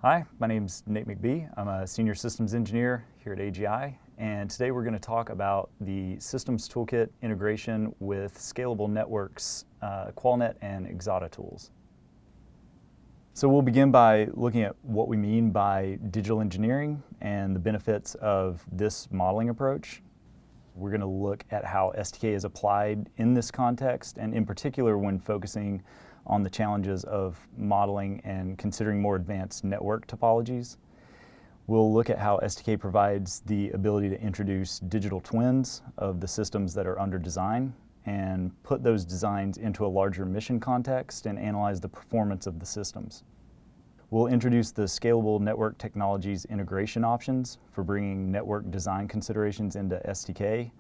Hi, my name's Nate McBee. I'm a Senior Systems Engineer here at AGI, and today we're going to talk about the Systems Toolkit integration with Scalable Networks, QualNet and Exata tools. So we'll begin by looking at what we mean by digital engineering and the benefits of this modeling approach. We're going to look at how STK is applied in this context, and in particular when focusing on the challenges of modeling and considering more advanced network topologies. We'll look at how STK provides the ability to introduce digital twins of the systems that are under design and put those designs into a larger mission context and analyze the performance of the systems. We'll introduce the Scalable Network Technologies integration options for bringing network design considerations into STK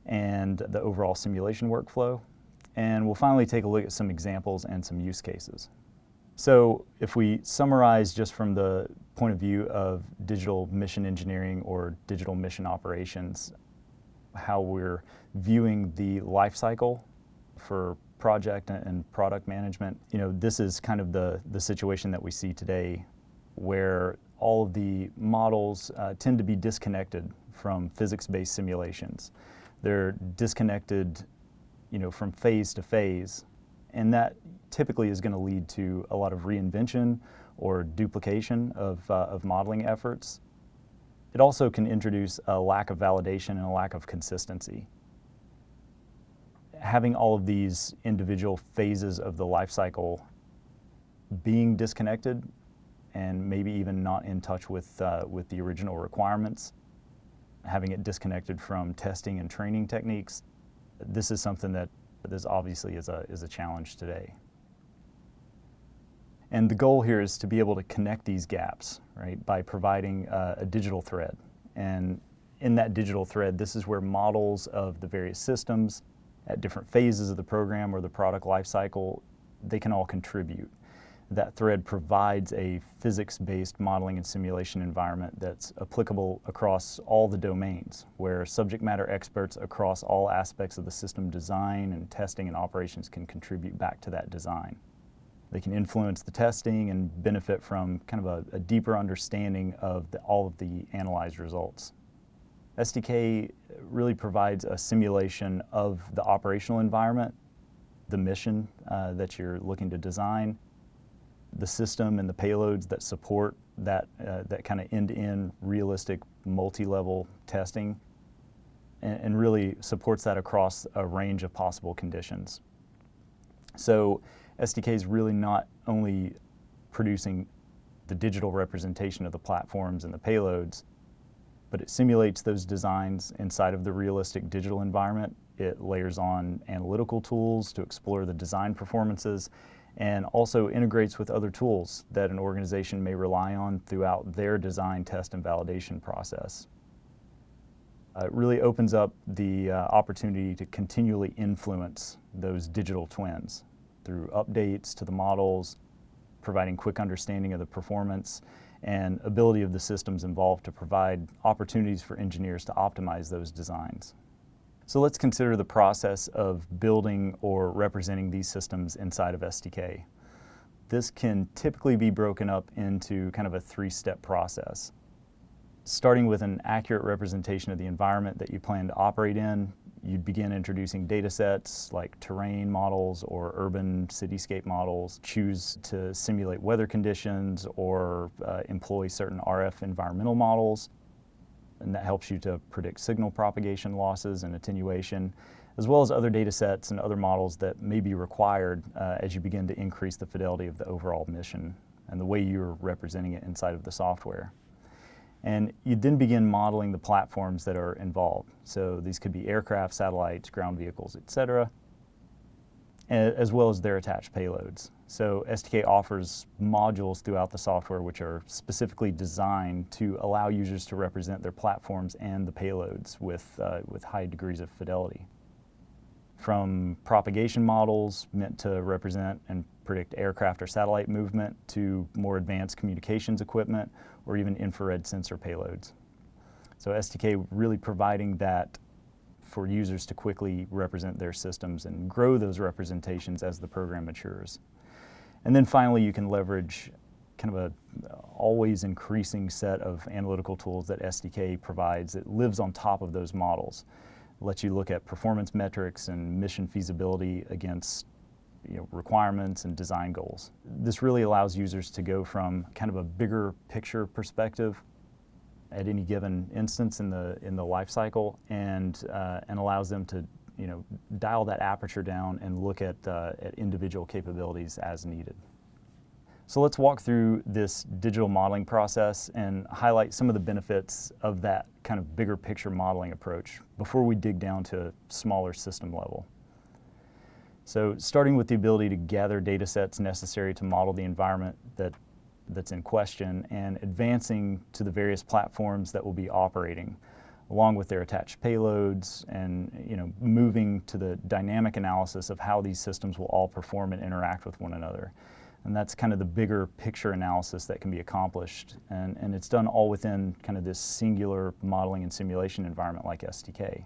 and the overall simulation workflow. And we'll finally take a look at some examples and some use cases. So if we summarize just from the point of view of digital mission engineering or digital mission operations, how we're viewing the life cycle for project and product management, this is kind of the situation that we see today where all of the models tend to be disconnected from physics-based simulations. They're disconnected from phase to phase, and that typically is going to lead to a lot of reinvention or duplication of modeling efforts. It also can introduce a lack of validation and a lack of consistency. Having all of these individual phases of the life cycle being disconnected and maybe even not in touch with the original requirements, having it disconnected from testing and training techniques, this is something that is obviously is a challenge today. And the goal here is to be able to connect these gaps, right, by providing a digital thread. And in that digital thread, this is where models of the various systems at different phases of the program or the product lifecycle, they can all contribute. That thread provides a physics-based modeling and simulation environment that's applicable across all the domains, where subject matter experts across all aspects of the system design and testing and operations can contribute back to that design. They can influence the testing and benefit from kind of a deeper understanding of all of the analyzed results. STK really provides a simulation of the operational environment, the mission that you're looking to design, the system and the payloads that support that kind of end-to-end realistic multi-level testing, and really supports that across a range of possible conditions. So STK is really not only producing the digital representation of the platforms and the payloads, but it simulates those designs inside of the realistic digital environment. It layers on analytical tools to explore the design performances, and also integrates with other tools that an organization may rely on throughout their design, test, and validation process. It really opens up the opportunity to continually influence those digital twins through updates to the models, providing quick understanding of the performance, and ability of the systems involved to provide opportunities for engineers to optimize those designs. So let's consider the process of building or representing these systems inside of STK. This can typically be broken up into kind of a three-step process. Starting with an accurate representation of the environment that you plan to operate in, you'd begin introducing data sets like terrain models or urban cityscape models, choose to simulate weather conditions or employ certain RF environmental models. And that helps you to predict signal propagation losses and attenuation, as well as other data sets and other models that may be required as you begin to increase the fidelity of the overall mission and the way you're representing it inside of the software. And you then begin modeling the platforms that are involved. So these could be aircraft, satellites, ground vehicles, etc., as well as their attached payloads. So STK offers modules throughout the software which are specifically designed to allow users to represent their platforms and the payloads with high degrees of fidelity. From propagation models meant to represent and predict aircraft or satellite movement to more advanced communications equipment or even infrared sensor payloads. So STK really providing that for users to quickly represent their systems and grow those representations as the program matures. And then finally, you can leverage kind of a always increasing set of analytical tools that STK provides that lives on top of those models. It lets you look at performance metrics and mission feasibility against requirements and design goals. This really allows users to go from kind of a bigger picture perspective at any given instance in the life cycle, and allows them to dial that aperture down and look at individual capabilities as needed. So let's walk through this digital modeling process and highlight some of the benefits of that kind of bigger picture modeling approach before we dig down to a smaller system level. So starting with the ability to gather data sets necessary to model the environment that's in question, and advancing to the various platforms that will be operating, along with their attached payloads, and moving to the dynamic analysis of how these systems will all perform and interact with one another. And that's kind of the bigger picture analysis that can be accomplished, and it's done all within kind of this singular modeling and simulation environment like STK.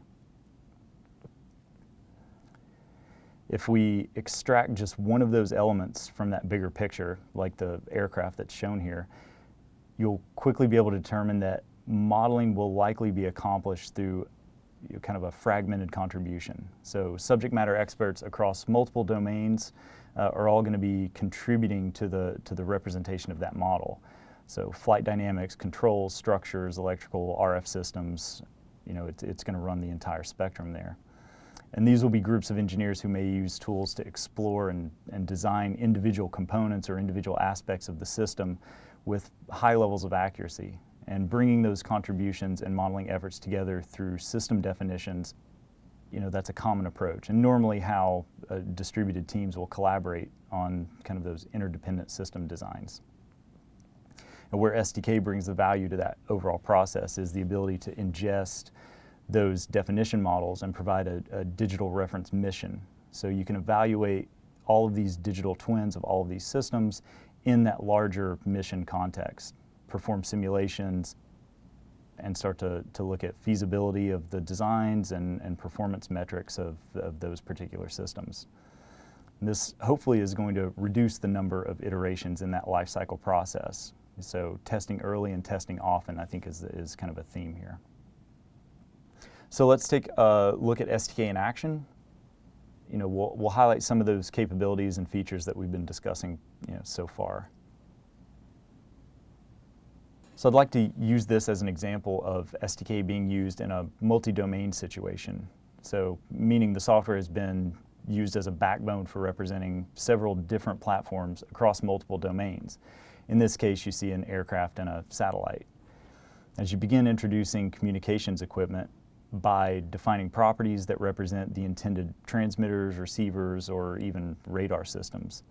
If we extract just one of those elements from that bigger picture, like the aircraft that's shown here, you'll quickly be able to determine that modeling will likely be accomplished through kind of a fragmented contribution. So subject matter experts across multiple domains are all going to be contributing to the representation of that model. So flight dynamics, controls, structures, electrical, RF systems, it's going to run the entire spectrum there. And these will be groups of engineers who may use tools to explore and design individual components or individual aspects of the system with high levels of accuracy. And bringing those contributions and modeling efforts together through system definitions, that's a common approach, and normally how distributed teams will collaborate on kind of those interdependent system designs. And where STK brings the value to that overall process is the ability to ingest those definition models and provide a digital reference mission. So you can evaluate all of these digital twins of all of these systems in that larger mission context, perform simulations, and start to look at feasibility of the designs and performance metrics of those particular systems. And this hopefully is going to reduce the number of iterations in that lifecycle process. So testing early and testing often, I think, is kind of a theme here. So let's take a look at STK in action. We'll highlight some of those capabilities and features that we've been discussing so far. So I'd like to use this as an example of STK being used in a multi-domain situation. So meaning the software has been used as a backbone for representing several different platforms across multiple domains. In this case, you see an aircraft and a satellite. As you begin introducing communications equipment by defining properties that represent the intended transmitters, receivers, or even radar systems.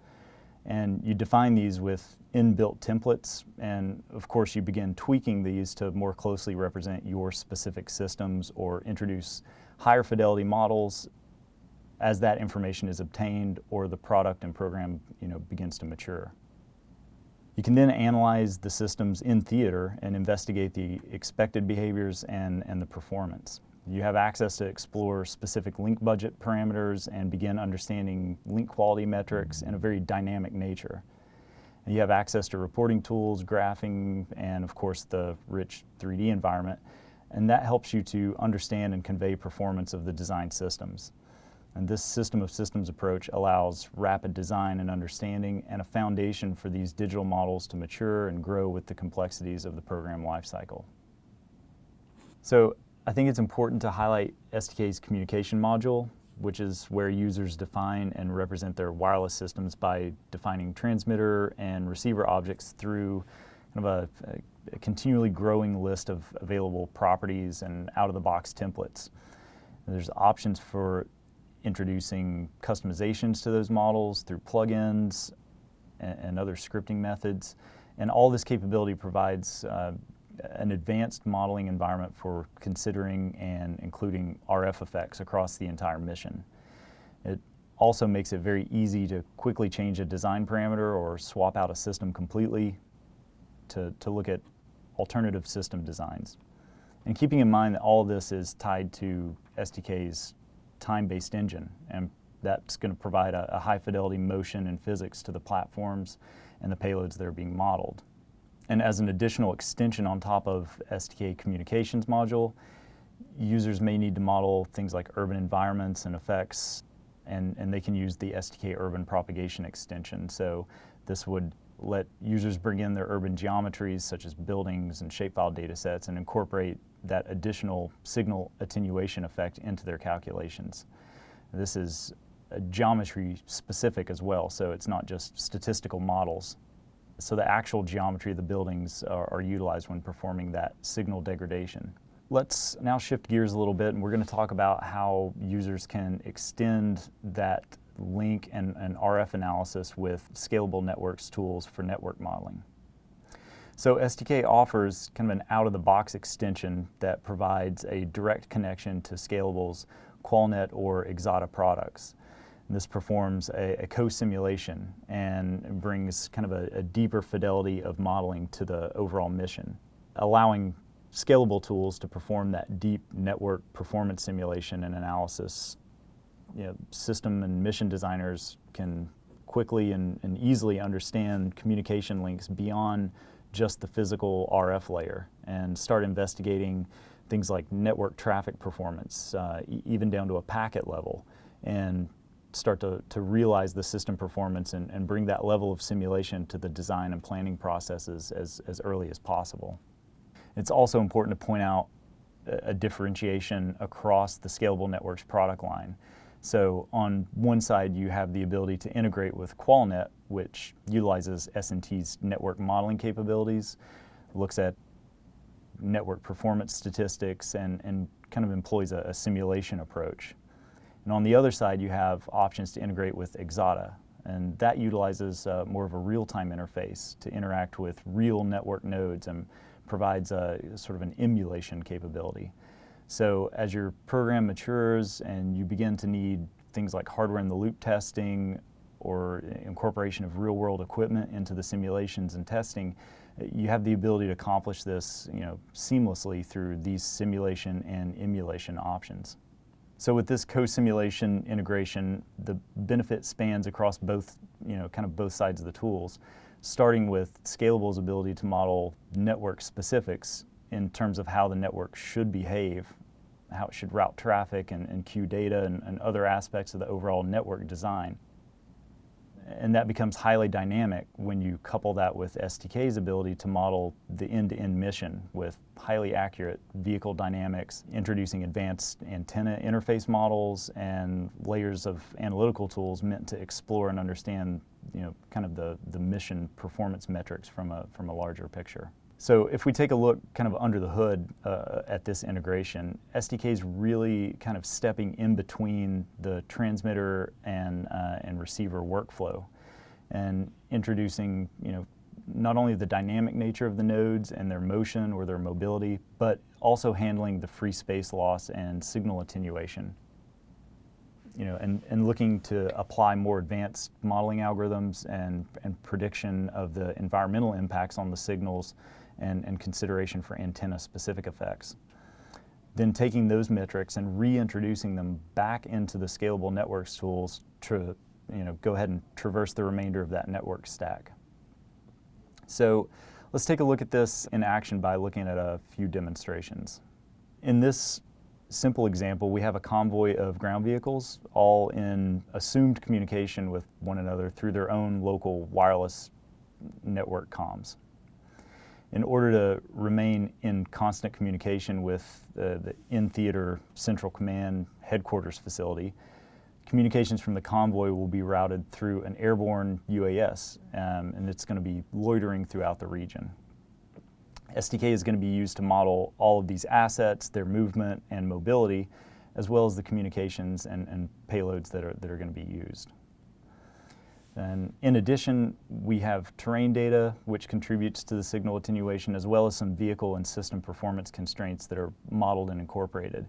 And you define these with inbuilt templates, and of course you begin tweaking these to more closely represent your specific systems or introduce higher fidelity models as that information is obtained or the product and program begins to mature. You can then analyze the systems in theater and investigate the expected behaviors and the performance. You have access to explore specific link budget parameters and begin understanding link quality metrics in a very dynamic nature. And you have access to reporting tools, graphing, and of course the rich 3D environment, and that helps you to understand and convey performance of the design systems. And this system of systems approach allows rapid design and understanding and a foundation for these digital models to mature and grow with the complexities of the program lifecycle. So I think it's important to highlight STK's communication module, which is where users define and represent their wireless systems by defining transmitter and receiver objects through kind of a continually growing list of available properties and out-of-the-box templates. And there's options for introducing customizations to those models through plugins and other scripting methods. And all this capability provides an advanced modeling environment for considering and including RF effects across the entire mission. It also makes it very easy to quickly change a design parameter or swap out a system completely to look at alternative system designs. And keeping in mind that all of this is tied to STK's time-based engine and That's going to provide a high-fidelity motion and physics to the platforms and the payloads that are being modeled. And as an additional extension on top of STK communications module, users may need to model things like urban environments and effects, and they can use the STK urban propagation extension. So this would let users bring in their urban geometries such as buildings and shapefile data sets and incorporate that additional signal attenuation effect into their calculations. This is geometry specific as well, so it's not just statistical models. So the actual geometry of the buildings are utilized when performing that signal degradation. Let's now shift gears a little bit, and we're going to talk about how users can extend that link and RF analysis with Scalable Networks tools for network modeling. So STK offers kind of an out-of-the-box extension that provides a direct connection to Scalable's QualNet or Exata products. And this performs a co-simulation and brings kind of a deeper fidelity of modeling to the overall mission, allowing Scalable tools to perform that deep network performance simulation and analysis. System and mission designers can quickly and easily understand communication links beyond just the physical RF layer and start investigating things like network traffic performance, even down to a packet level, and start to realize the system performance and bring that level of simulation to the design and planning processes as early as possible. It's also important to point out a differentiation across the Scalable Networks product line. So on one side, you have the ability to integrate with QualNet, which utilizes SNT's network modeling capabilities, looks at network performance statistics, and kind of employs a simulation approach. And on the other side, you have options to integrate with Exata, and that utilizes more of a real-time interface to interact with real network nodes and provides a sort of an emulation capability. So as your program matures and you begin to need things like hardware-in-the-loop testing or incorporation of real-world equipment into the simulations and testing, you have the ability to accomplish this, seamlessly through these simulation and emulation options. So with this co-simulation integration, the benefit spans across both, kind of both sides of the tools, starting with Scalable's ability to model network specifics in terms of how the network should behave, how it should route traffic and queue data and other aspects of the overall network design. And that becomes highly dynamic when you couple that with STK's ability to model the end-to-end mission with highly accurate vehicle dynamics, introducing advanced antenna interface models and layers of analytical tools meant to explore and understand, kind of the mission performance metrics from a larger picture. So if we take a look kind of under the hood at this integration, STK is really kind of stepping in between the transmitter and receiver workflow and introducing, not only the dynamic nature of the nodes and their motion or their mobility, but also handling the free space loss and signal attenuation. And looking to apply more advanced modeling algorithms and prediction of the environmental impacts on the signals and consideration for antenna-specific effects. Then taking those metrics and reintroducing them back into the Scalable Networks tools to go ahead and traverse the remainder of that network stack. So let's take a look at this in action by looking at a few demonstrations. In this simple example, we have a convoy of ground vehicles all in assumed communication with one another through their own local wireless network comms. In order to remain in constant communication with the in-theater Central Command headquarters facility, communications from the convoy will be routed through an airborne UAS, and it's going to be loitering throughout the region. STK is going to be used to model all of these assets, their movement and mobility, as well as the communications and payloads that are going to be used. And in addition, we have terrain data, which contributes to the signal attenuation, as well as some vehicle and system performance constraints that are modeled and incorporated.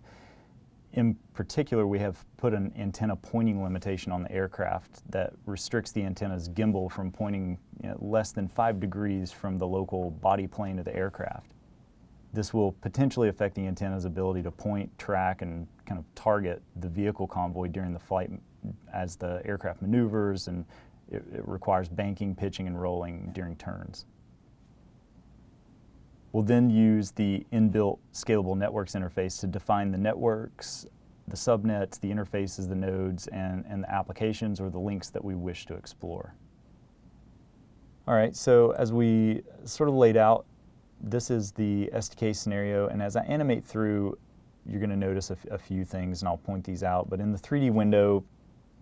In particular, we have put an antenna pointing limitation on the aircraft that restricts the antenna's gimbal from pointing less than 5 degrees from the local body plane of the aircraft. This will potentially affect the antenna's ability to point, track, and kind of target the vehicle convoy during the flight as the aircraft maneuvers, and it requires banking, pitching, and rolling during turns. We'll then use the inbuilt Scalable Networks interface to define the networks, the subnets, the interfaces, the nodes, and the applications or the links that we wish to explore. All right, so as we sort of laid out, this is the STK scenario, and as I animate through, you're going to notice a few things, and I'll point these out. But in the 3D window,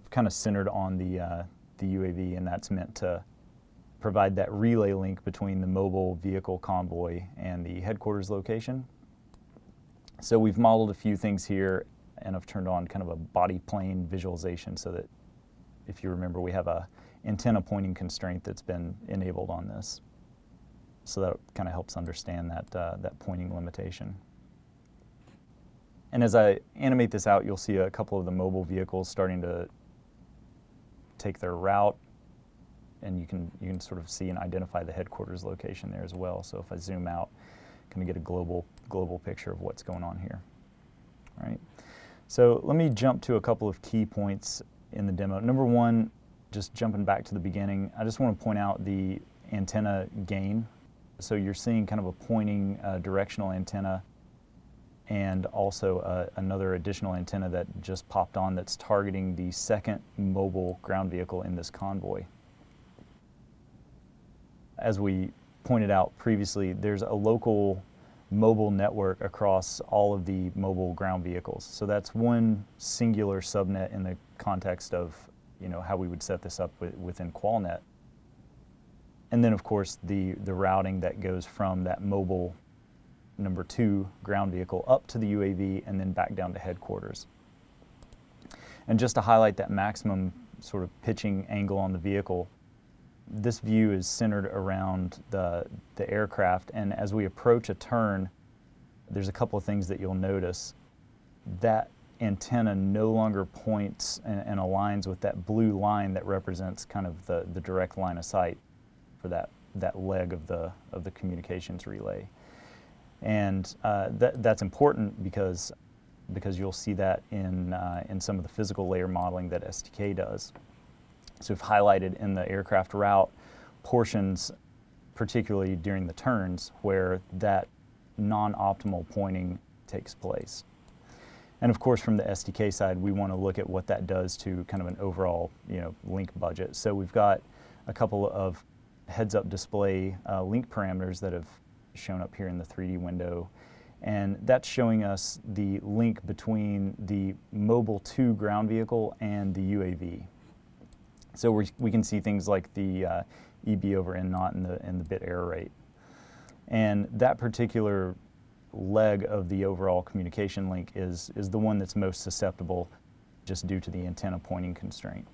kind of centered on the UAV, and that's meant to provide that relay link between the mobile vehicle convoy and the headquarters location. So we've modeled a few things here, and I've turned on kind of a body plane visualization so that, if you remember, we have a antenna pointing constraint that's been enabled on this. So that kind of helps understand that pointing limitation. And as I animate this out, you'll see a couple of the mobile vehicles starting to take their route, and you can sort of see and identify the headquarters location there as well. So if I zoom out, kind of get a global picture of what's going on here. All right. So let me jump to a couple of key points in the demo. Number one, just jumping back to the beginning, I just want to point out the antenna gain. So you're seeing kind of a pointing directional antenna, and also another additional antenna that just popped on that's targeting the second mobile ground vehicle in this convoy. As we pointed out previously, there's a local mobile network across all of the mobile ground vehicles. So that's one singular subnet in the context of, how we would set this up within QualNet. And then, of course, the routing that goes from that mobile number 2 ground vehicle up to the UAV and then back down to headquarters. And just to highlight that maximum sort of pitching angle on the vehicle, this view is centered around the aircraft, and as we approach a turn, there's a couple of things that you'll notice. That antenna no longer points and aligns with that blue line that represents kind of the direct line of sight for that leg of the communications relay. And that's important because you'll see that in some of the physical layer modeling that STK does. So we've highlighted in the aircraft route portions, particularly during the turns, where that non-optimal pointing takes place. And of course, from the STK side, we want to look at what that does to kind of an overall, link budget. So we've got a couple of heads-up display link parameters that have shown up here in the 3D window, and that's showing us the link between the Mobile 2 ground vehicle and the UAV. So we can see things like the EB over N naught and the bit error rate. And that particular leg of the overall communication link is the one that's most susceptible just due to the antenna pointing constraint.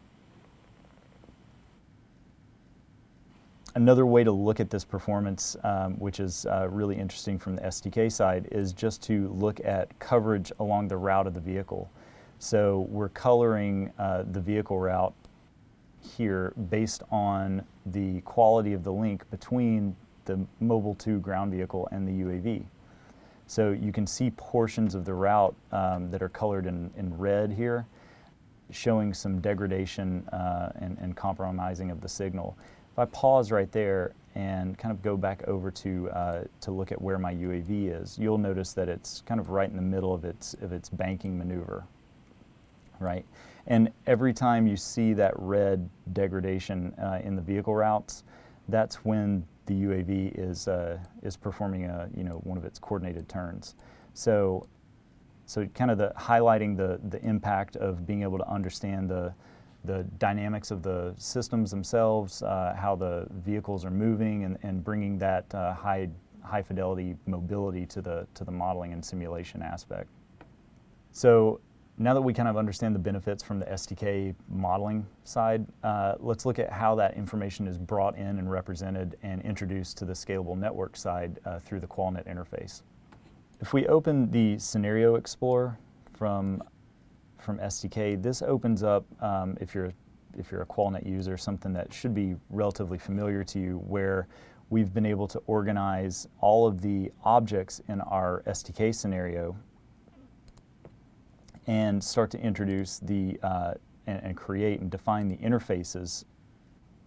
Another way to look at this performance, which is really interesting from the STK side, is just to look at coverage along the route of the vehicle. So we're coloring the vehicle route here based on the quality of the link between the Mobile 2 ground vehicle and the UAV. So you can see portions of the route that are colored in red here, showing some degradation and compromising of the signal. If I pause right there and kind of go back over to look at where my UAV is, you'll notice that it's kind of right in the middle of its banking maneuver, right? And every time you see that red degradation in the vehicle routes, that's when the UAV is performing one of its coordinated turns. So kind of highlighting the impact of being able to understand the dynamics of the systems themselves, how the vehicles are moving, and bringing that high fidelity mobility to the modeling and simulation aspect. So now that we kind of understand the benefits from the STK modeling side, let's look at how that information is brought in and represented and introduced to the Scalable Network side through the QualNet interface. If we open the Scenario Explorer from STK, this opens up, if you're a QualNet user, something that should be relatively familiar to you, where we've been able to organize all of the objects in our STK scenario and start to introduce the and create and define the interfaces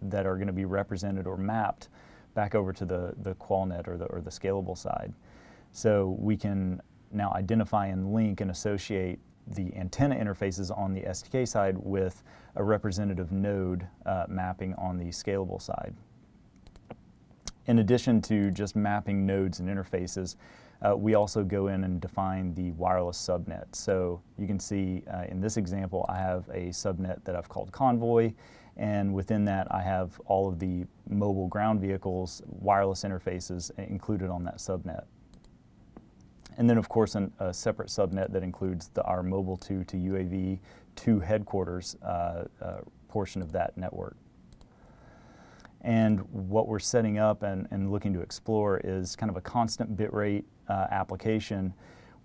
that are going to be represented or mapped back over to the QualNet or the scalable side. So we can now identify and link and associate the antenna interfaces on the STK side with a representative node mapping on the scalable side. In addition to just mapping nodes and interfaces, we also go in and define the wireless subnet. So you can see in this example, I have a subnet that I've called Convoy, and within that I have all of the mobile ground vehicles, wireless interfaces included on that subnet. And then of course a separate subnet that includes our Mobile 2 to UAV 2 headquarters portion of that network. And what we're setting up and looking to explore is kind of a constant bitrate application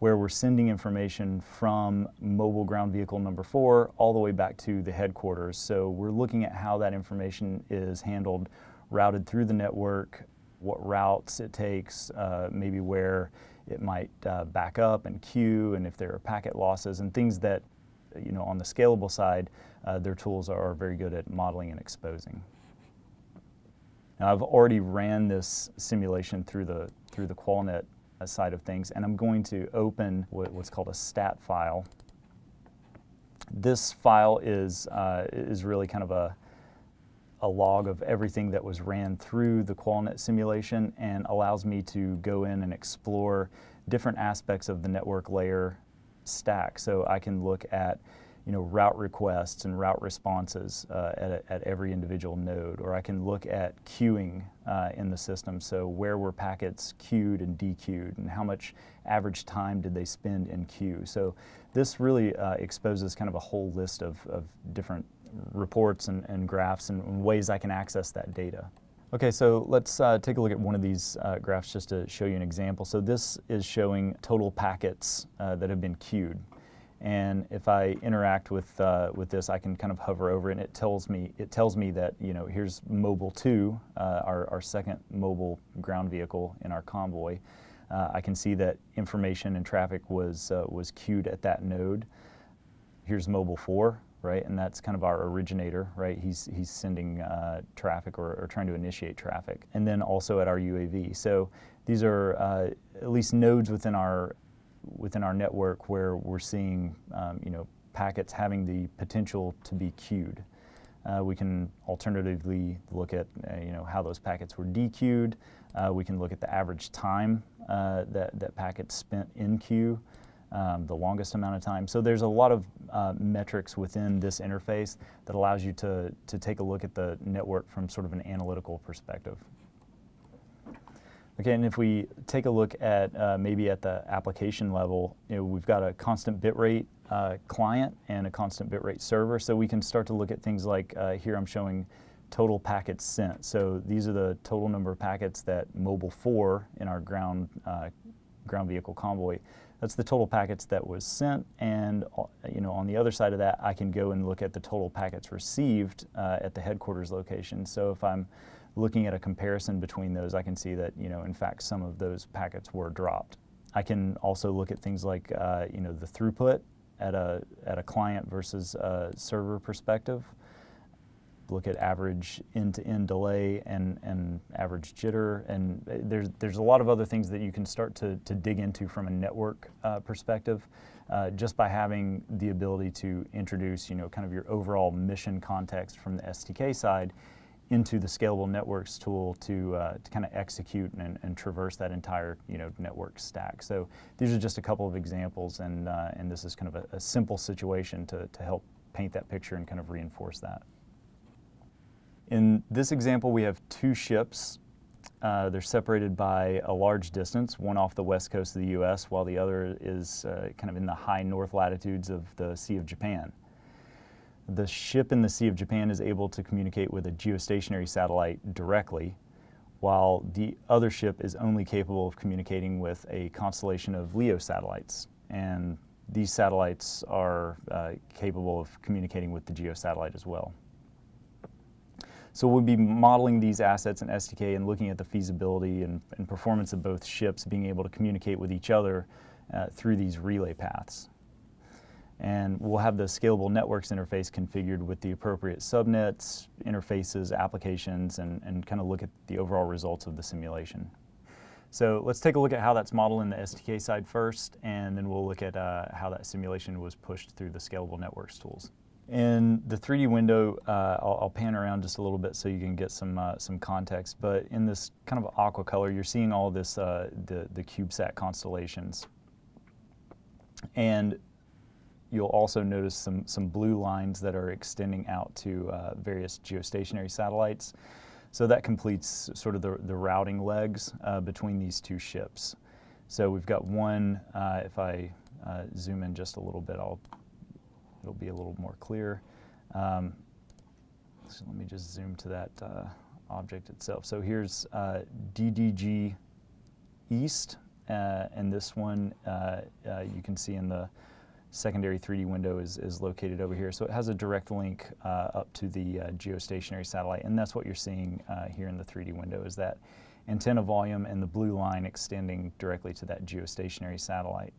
where we're sending information from mobile ground vehicle number 4 all the way back to the headquarters. So we're looking at how that information is handled, routed through the network, what routes it takes, maybe where it might back up and queue, and if there are packet losses and things that, you know, on the scalable side, their tools are very good at modeling and exposing. Now I've already ran this simulation through the QualNet side of things, and I'm going to open what's called a stat file. This file is really kind of a log of everything that was ran through the QualNet simulation and allows me to go in and explore different aspects of the network layer stack. So I can look at, you know, route requests and route responses at every individual node, or I can look at queuing in the system. So where were packets queued and dequeued, and how much average time did they spend in queue? So this really exposes kind of a whole list of different reports and graphs and ways I can access that data. Okay, so let's take a look at one of these graphs just to show you an example. So this is showing total packets that have been queued. And if I interact with this, I can kind of hover over it, and it tells me that, you know, here's Mobile 2, our second mobile ground vehicle in our convoy. I can see that information and traffic was queued at that node. Here's Mobile 4, right, and that's kind of our originator, right? He's sending traffic or trying to initiate traffic, and then also at our UAV. So these are at least nodes within our network where we're seeing you know, packets having the potential to be queued. We can alternatively look at you know, how those packets were dequeued. We can look at the average time that packets spent in queue, the longest amount of time. So there's a lot of metrics within this interface that allows you to take a look at the network from sort of an analytical perspective. Okay, and if we take a look at maybe at the application level, you know, we've got a constant bitrate client and a constant bitrate server, so we can start to look at things like here I'm showing total packets sent. So these are the total number of packets that Mobile 4 in our ground vehicle convoy, that's the total packets that was sent, and you know, on the other side of that, I can go and look at the total packets received at the headquarters location. So if I'm looking at a comparison between those, I can see that, you know, in fact, some of those packets were dropped. I can also look at things like, you know, the throughput at a client versus a server perspective. Look at average end-to-end delay and average jitter, and there's a lot of other things that you can start to dig into from a network perspective, just by having the ability to introduce, you know, kind of your overall mission context from the STK side into the Scalable Networks tool to kind of execute and traverse that entire, you know, network stack. So these are just a couple of examples, and this is kind of a simple situation to help paint that picture and kind of reinforce that. In this example, we have two ships. They're separated by a large distance, one off the west coast of the US, while the other is kind of in the high north latitudes of the Sea of Japan. The ship in the Sea of Japan is able to communicate with a geostationary satellite directly, while the other ship is only capable of communicating with a constellation of LEO satellites. And these satellites are capable of communicating with the geosatellite as well. So we'll be modeling these assets in STK and looking at the feasibility and performance of both ships being able to communicate with each other through these relay paths. And we'll have the Scalable Networks interface configured with the appropriate subnets, interfaces, applications, and kind of look at the overall results of the simulation. So let's take a look at how that's modeled in the STK side first, and then we'll look at how that simulation was pushed through the Scalable Networks tools. In the 3D window, I'll pan around just a little bit so you can get some context, but in this kind of aqua color, you're seeing all this, the CubeSat constellations. And you'll also notice some blue lines that are extending out to various geostationary satellites. So that completes sort of the routing legs between these two ships. So we've got one, if I zoom in just a little bit, it'll be a little more clear. So let me just zoom to that object itself. So here's DDG East, and this one you can see in the secondary 3D window is located over here. So it has a direct link up to the geostationary satellite, and that's what you're seeing here in the 3D window, is that antenna volume and the blue line extending directly to that geostationary satellite.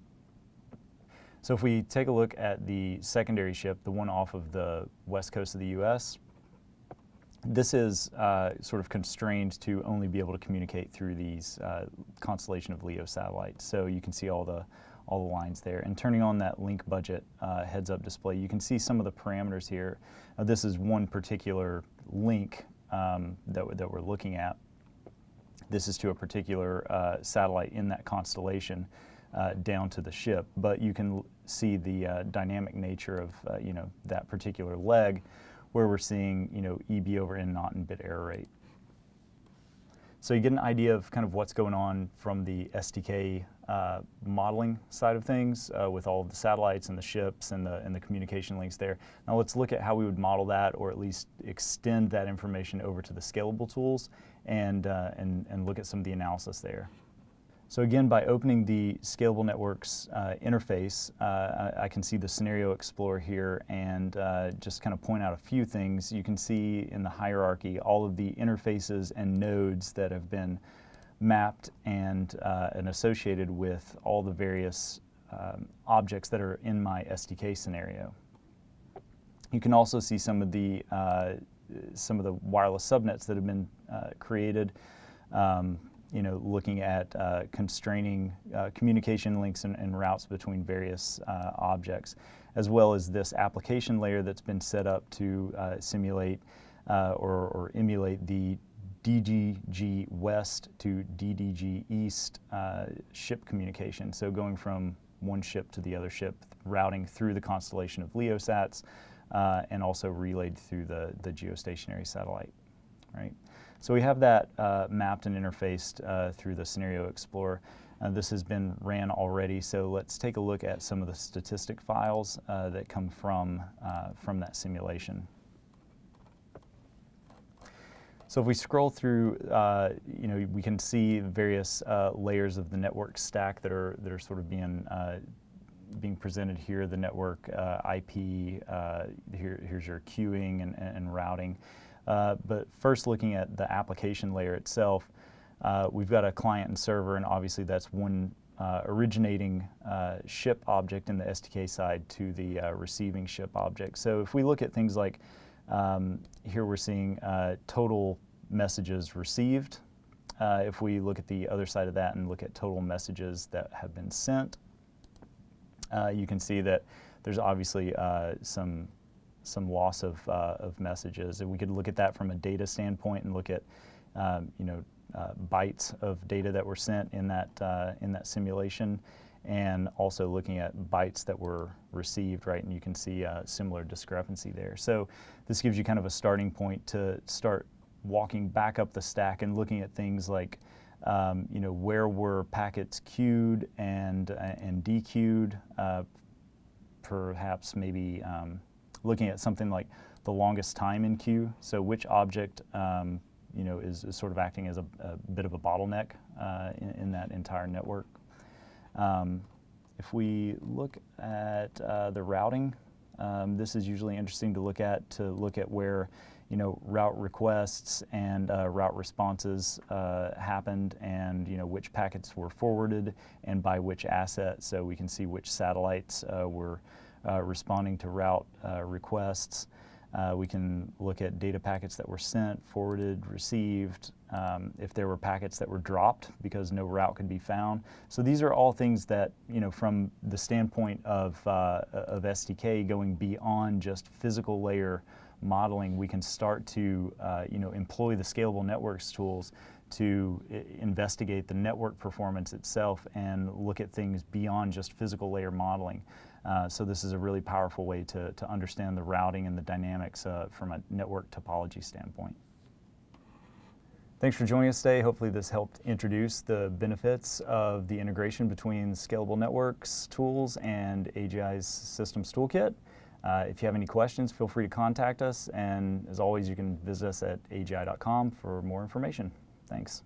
So if we take a look at the secondary ship, the one off of the west coast of the US, this is sort of constrained to only be able to communicate through these constellation of LEO satellites. So you can see all the lines there. And turning on that link budget heads-up display, you can see some of the parameters here. This is one particular link that we're looking at. This is to a particular satellite in that constellation down to the ship, but you can see the dynamic nature of that particular leg, where we're seeing EB over N naught and bit error rate. So you get an idea of kind of what's going on from the STK modeling side of things with all of the satellites and the ships and the communication links there. Now let's look at how we would model that, or at least extend that information over to the scalable tools and look at some of the analysis there. So again, by opening the Scalable Networks interface, I can see the Scenario Explorer here and just kind of point out a few things. You can see in the hierarchy all of the interfaces and nodes that have been mapped and associated with all the various objects that are in my STK scenario. You can also see some of the wireless subnets that have been created. Looking at constraining communication links and routes between various objects, as well as this application layer that's been set up to simulate or emulate the DDG West to DDG East ship communication. So going from one ship to the other ship, routing through the constellation of LEOsats, and also relayed through the geostationary satellite, right? So we have that mapped and interfaced through the Scenario Explorer. This has been ran already, so let's take a look at some of the statistic files that come from that simulation. So if we scroll through, we can see various layers of the network stack that are sort of being presented here. The network IP, here's your queuing and routing. But first, looking at the application layer itself, we've got a client and server, and obviously that's one originating ship object in the STK side to the receiving ship object. So if we look at things like, here we're seeing total messages received. If we look at the other side of that and look at total messages that have been sent, you can see that there's obviously some loss of messages. And we could look at that from a data standpoint and look at bytes of data that were sent in that simulation, and also looking at bytes that were received, right? And you can see a similar discrepancy there. So this gives you kind of a starting point to start walking back up the stack and looking at things like where were packets queued and dequeued, perhaps maybe looking at something like the longest time in queue. So which object is sort of acting as a bit of a bottleneck in that entire network. If we look at the routing, this is usually interesting to look at where route requests and route responses happened, and which packets were forwarded and by which asset. So we can see which satellites were responding to route requests. We can look at data packets that were sent, forwarded, received, if there were packets that were dropped because no route could be found. So these are all things that, from the standpoint of STK going beyond just physical layer modeling, we can start to employ the Scalable Networks tools to investigate the network performance itself and look at things beyond just physical layer modeling. So this is a really powerful way to understand the routing and the dynamics from a network topology standpoint. Thanks for joining us today. Hopefully this helped introduce the benefits of the integration between Scalable Networks tools and AGI's Systems Toolkit. If you have any questions, feel free to contact us, and as always, you can visit us at agi.com for more information. Thanks.